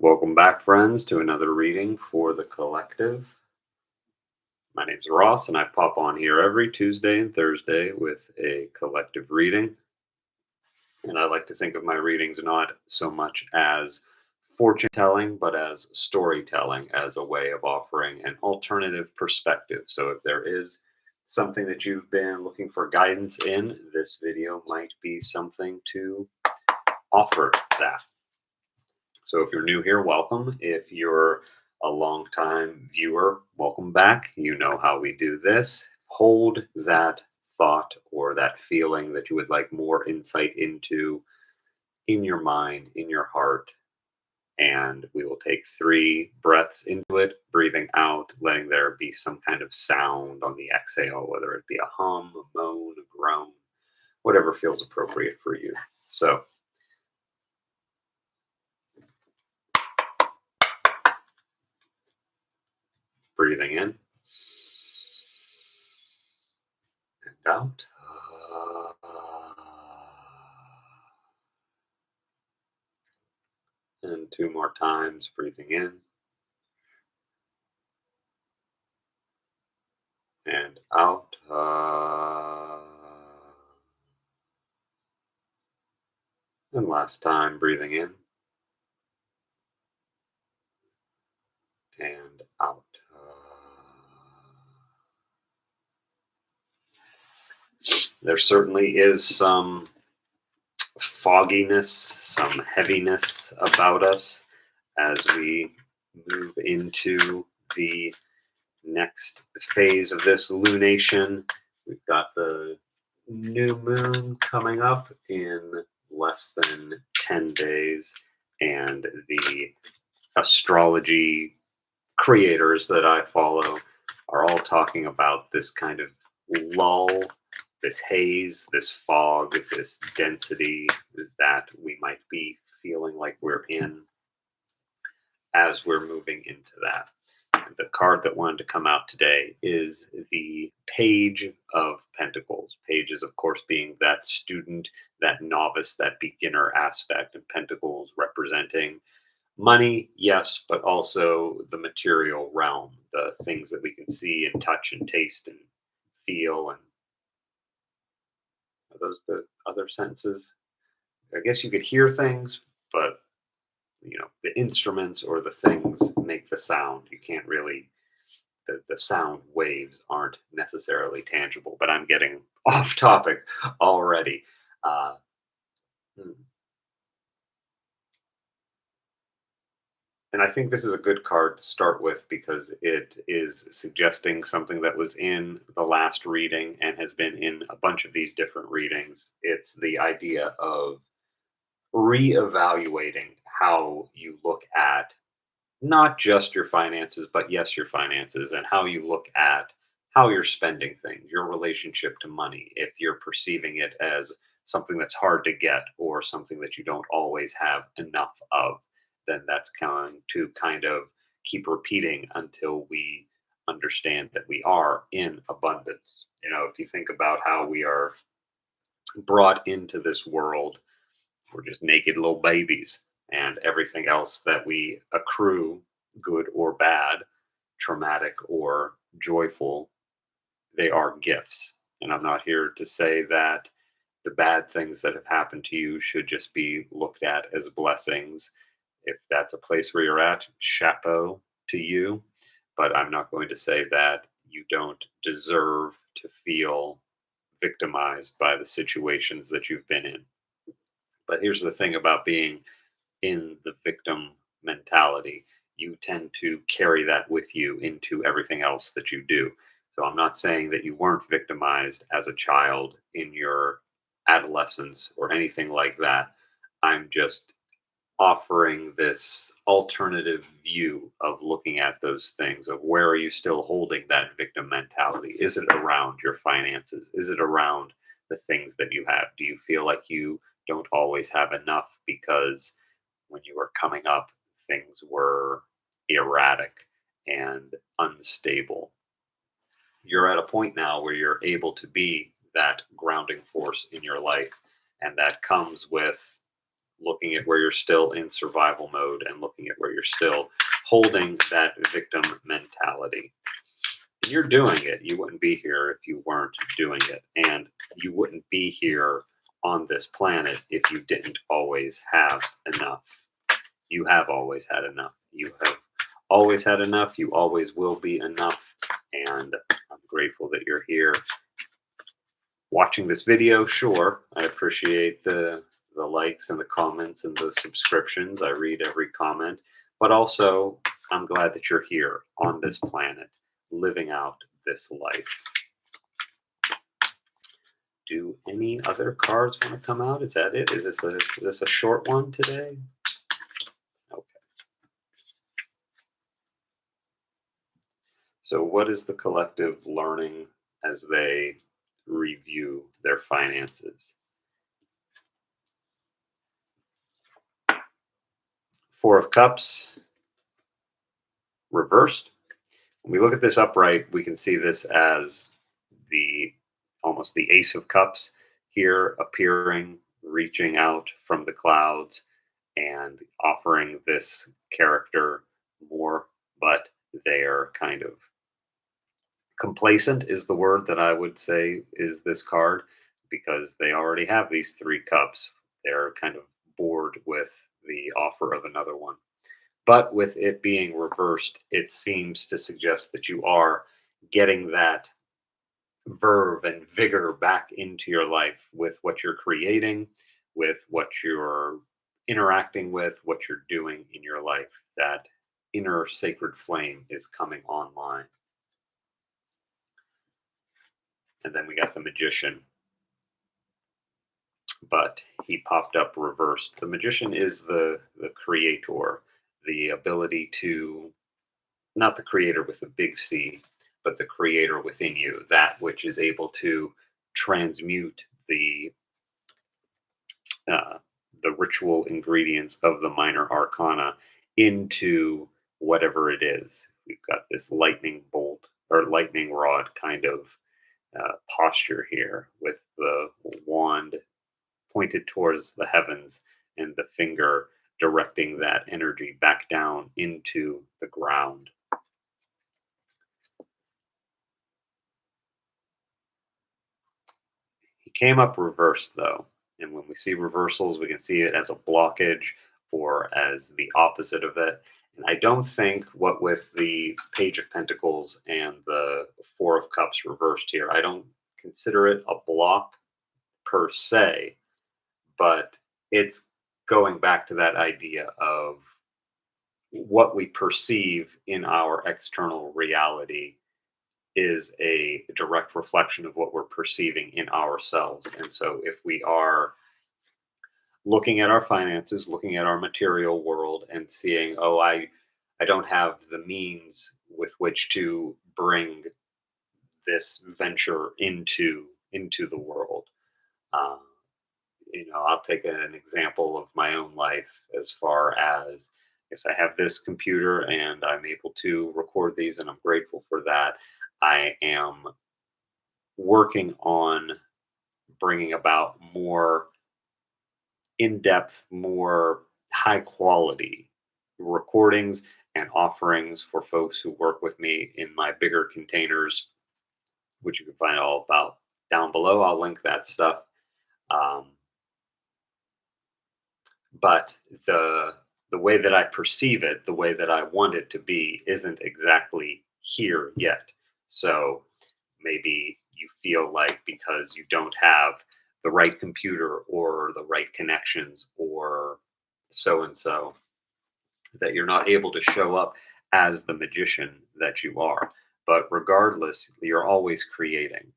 Welcome back, friends, to another reading for the collective. My name's Ross, and I pop on here every Tuesday and Thursday with a collective reading. And I like to think of my readings not so much as fortune telling, but as storytelling, as a way of offering an alternative perspective. So if there is something that you've been looking for guidance in, this video might be something to offer that. So if you're new here, welcome. If you're a longtime viewer, welcome back. You know how we do this. Hold that thought or that feeling that you would like more insight into in your mind, in your heart. And we will take 3 breaths into it, breathing out, letting there be some kind of sound on the exhale, whether it be a hum, a moan, a groan, whatever feels appropriate for you. So breathing in and out. And 2 more times, breathing in and out. And last time, breathing in and out. There certainly is some fogginess, some heaviness about us as we move into the next phase of this lunation. We've got the new moon coming up in less than 10 days, and the astrology creators that I follow are all talking about this kind of lull, this haze, this fog, this density that we might be feeling like we're in as we're moving into that. The card that wanted to come out today is the Page of Pentacles. Page is, of course, being that student, that novice, that beginner aspect, and Pentacles representing money, yes, but also the material realm, the things that we can see and touch and taste and feel. And are those the other senses? I guess you could hear things, but the instruments or the things make the sound. You can't really, the sound waves aren't necessarily tangible, but I'm getting off topic already. Uh, hmm. And I think this is a good card to start with because it is suggesting something that was in the last reading and has been in a bunch of these different readings. It's the idea of reevaluating how you look at not just your finances, but yes, your finances, and how you look at how you're spending things, your relationship to money. If you're perceiving it as something that's hard to get or something that you don't always have enough of, then that's going to kind of keep repeating until we understand that we are in abundance. If you think about how we are brought into this world, we're just naked little babies, and everything else that we accrue, good or bad, traumatic or joyful, they are gifts. And I'm not here to say that the bad things that have happened to you should just be looked at as blessings. If that's a place where you're at, chapeau to you. But I'm not going to say that you don't deserve to feel victimized by the situations that you've been in. But here's the thing about being in the victim mentality: you tend to carry that with you into everything else that you do. So I'm not saying that you weren't victimized as a child in your adolescence or anything like that. I'm just offering this alternative view of looking at those things, of where are you still holding that victim mentality? Is it around your finances? Is it around the things that you have? Do you feel like you don't always have enough because when you were coming up, things were erratic and unstable? You're at a point now where you're able to be that grounding force in your life, and that comes with looking at where you're still in survival mode and looking at where you're still holding that victim mentality. And you're doing it. You wouldn't be here if you weren't doing it. And you wouldn't be here on this planet if you didn't always have enough. You have always had enough. You have always had enough. You always will be enough. And I'm grateful that you're here watching this video. Sure, I appreciate the likes and the comments and the subscriptions. I read every comment, but also I'm glad that you're here on this planet living out this life. Do any other cards want to come out? Is that it? Is this a short one today? Okay. So what is the collective learning as they review their finances? Four of Cups reversed. When we look at this upright, we can see this as the almost the Ace of Cups here appearing, reaching out from the clouds and offering this character more, but they're kind of complacent is the word that I would say is this card, because they already have these three cups. They're kind of bored with the offer of another one. But with it being reversed, it seems to suggest that you are getting that verve and vigor back into your life with what you're creating, with what you're interacting with, what you're doing in your life. That inner sacred flame is coming online. And then we got the Magician, but he popped up reversed. The Magician is the creator, the ability to, not the creator with a big C, but the creator within you, that which is able to transmute uh, the ritual ingredients of the minor arcana into whatever it is. We've got this lightning bolt or lightning rod kind of posture here with the wand pointed towards the heavens and the finger directing that energy back down into the ground. He came up reversed though. And when we see reversals, we can see it as a blockage or as the opposite of it. And I don't think what with the Page of Pentacles and the Four of Cups reversed here, I don't consider it a block per se, but it's going back to that idea of what we perceive in our external reality is a direct reflection of what we're perceiving in ourselves. And so if we are looking at our finances, looking at our material world and seeing, oh, I don't have the means with which to bring this venture into the world. Um, I'll take an example of my own life as far as, yes, I have this computer and I'm able to record these, and I'm grateful for that. I am working on bringing about more in depth, more high quality recordings and offerings for folks who work with me in my bigger containers, which you can find all about down below. I'll link that stuff. Um, but the way that I perceive it, the way that I want it to be, isn't exactly here yet. So maybe you feel like because you don't have the right computer or the right connections or so and so, that you're not able to show up as the magician that you are. But regardless, you're always creating.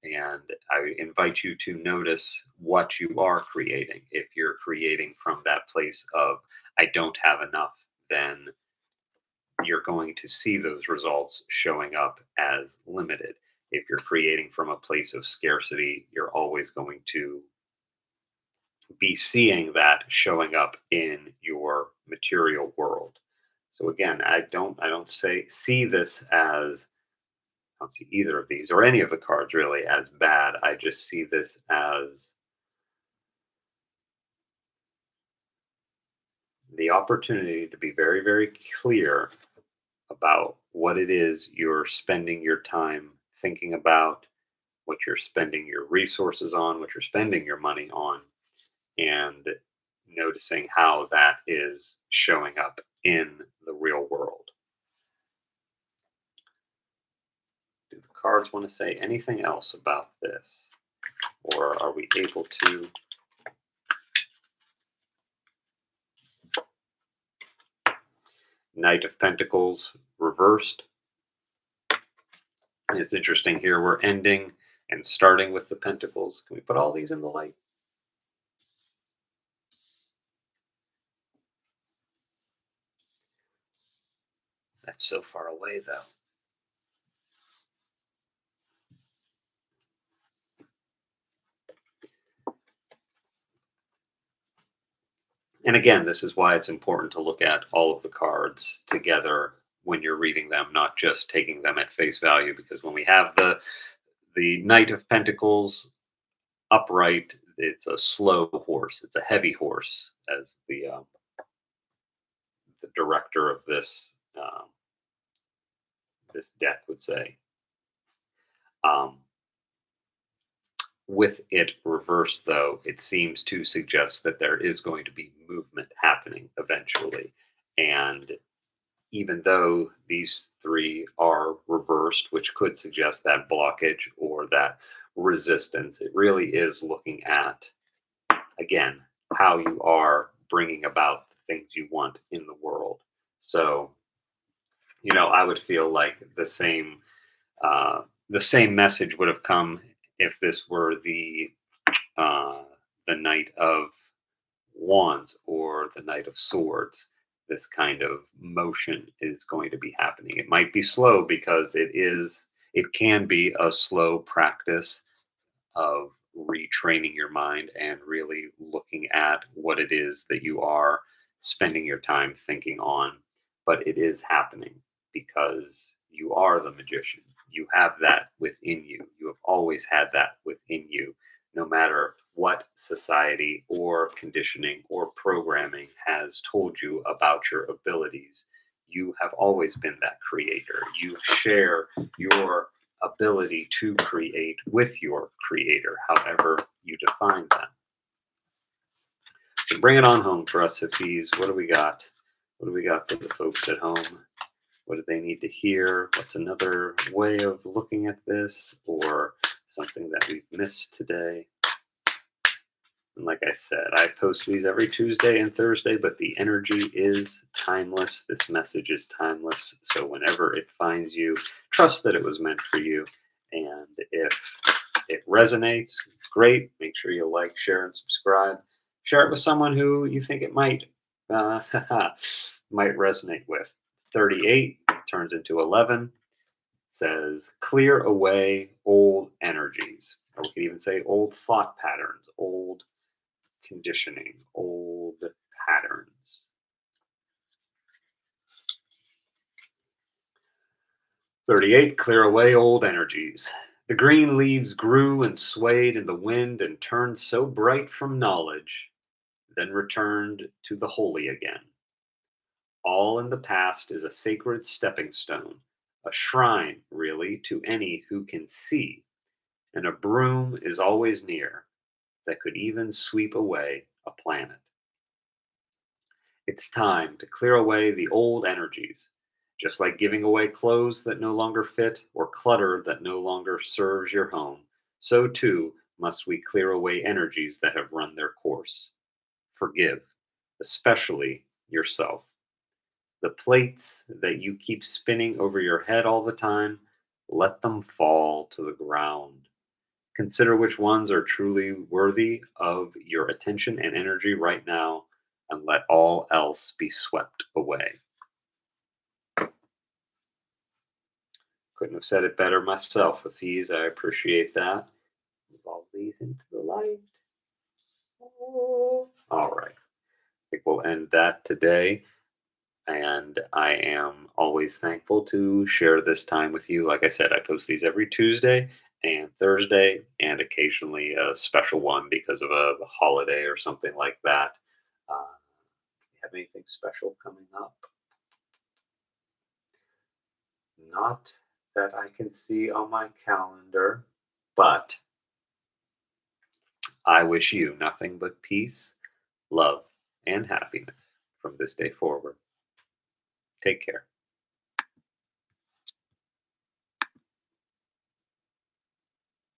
And I invite you to notice what you are creating. If you're creating from that place of, I don't have enough, then you're going to see those results showing up as limited. If you're creating from a place of scarcity, you're always going to be seeing that showing up in your material world. So again, I don't say see this as, I don't see either of these or any of the cards really as bad. I just see this as the opportunity to be very, very clear about what it is you're spending your time thinking about, what you're spending your resources on, what you're spending your money on, and noticing how that is showing up in the real world. Do the cards want to say anything else about this? Or are we able to? Knight of Pentacles reversed. And it's interesting here, we're ending and starting with the Pentacles. Can we put all these in the light? That's so far away, though. And again, this is why it's important to look at all of the cards together when you're reading them, not just taking them at face value. Because when we have the Knight of Pentacles upright, it's a slow horse. It's a heavy horse, as the director of this deck would say. Um, with it reversed, though, it seems to suggest that there is going to be movement happening eventually. And even though these three are reversed, which could suggest that blockage or that resistance, it really is looking at, again, how you are bringing about the things you want in the world. So, I would feel like the same message would have come if this were uh, the Knight of Wands or the Knight of Swords. This kind of motion is going to be happening. It might be slow because it can be a slow practice of retraining your mind and really looking at what it is that you are spending your time thinking on. But it is happening because you are the magician. You have that within you. You have always had that within you, no matter what society or conditioning or programming has told you about your abilities. You have always been that creator. You share your ability to create with your creator, however you define that. So bring it on home for us, Hafiz. What do we got? What do we got for the folks at home? What do they need to hear? What's another way of looking at this, or something that we've missed today? And like I said, I post these every Tuesday and Thursday, but the energy is timeless. This message is timeless. So whenever it finds you, trust that it was meant for you. And if it resonates, great. Make sure you like, share, and subscribe. Share it with someone who you think it might might resonate with. 38 turns into 11. Says clear away old energies, or we could even say old thought patterns, old conditioning, old patterns. 38, clear away old energies. The green leaves grew and swayed in the wind and turned so bright from knowledge, then returned to the holy again. All in the past is a sacred stepping stone, a shrine, really, to any who can see, and a broom is always near that could even sweep away a planet. It's time to clear away the old energies, just like giving away clothes that no longer fit or clutter that no longer serves your home. So too must we clear away energies that have run their course. Forgive, especially yourself. The plates that you keep spinning over your head all the time, let them fall to the ground. Consider which ones are truly worthy of your attention and energy right now, and let all else be swept away. Couldn't have said it better myself, Hafiz. I appreciate that. Move all these into the light. Oh. All right. I think we'll end that today. And I am always thankful to share this time with you. Like I said, I post these every Tuesday and Thursday, and occasionally a special one because of a holiday or something like that. Uh, have anything special coming up? Not that I can see on my calendar, but I wish you nothing but peace, love, and happiness from this day forward. Take care.